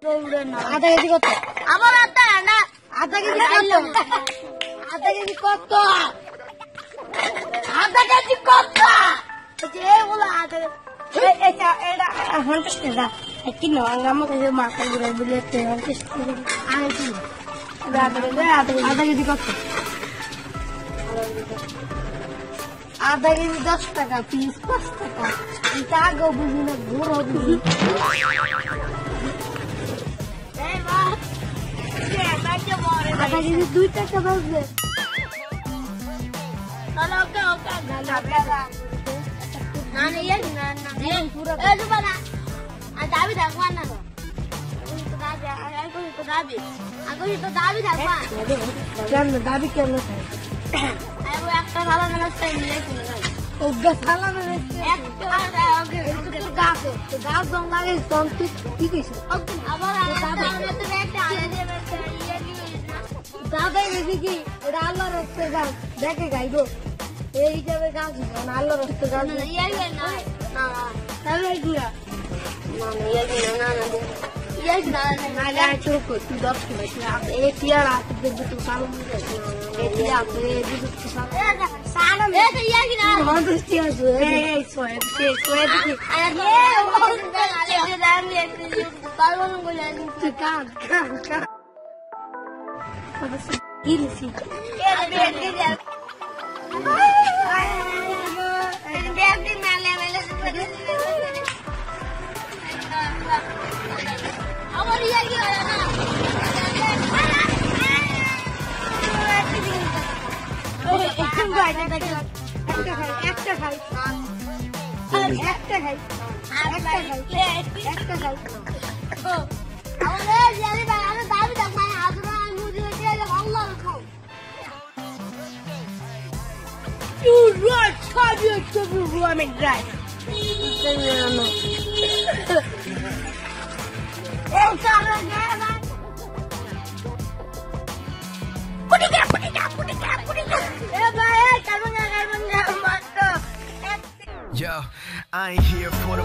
আধা কেজি কত? আমার না আধা কেজি কত? আধা কেজি কত? আধা কেজি কত? বলো আধা এটা এটা 50 টাকা কিনো আমাকে মাথা ঘুরে বলে 50 টাকা আধা কেজি কত? আধা কেজি 10 টাকা পিস 5 টাকা এটা আগে বুঝি না ঘুরো বুঝি আধা কেজি 2 টাকা বাজবে দাবি কেমন একটা ভালো গাছ জং লাগে কি কইছে দাদাই বেশি কি এটা আল্লাহ রক্তের গাছ দেখে গাইবো এই হিসাবে গাছ আল্লাহ রক্তের গাছ Yo, I ain't here for the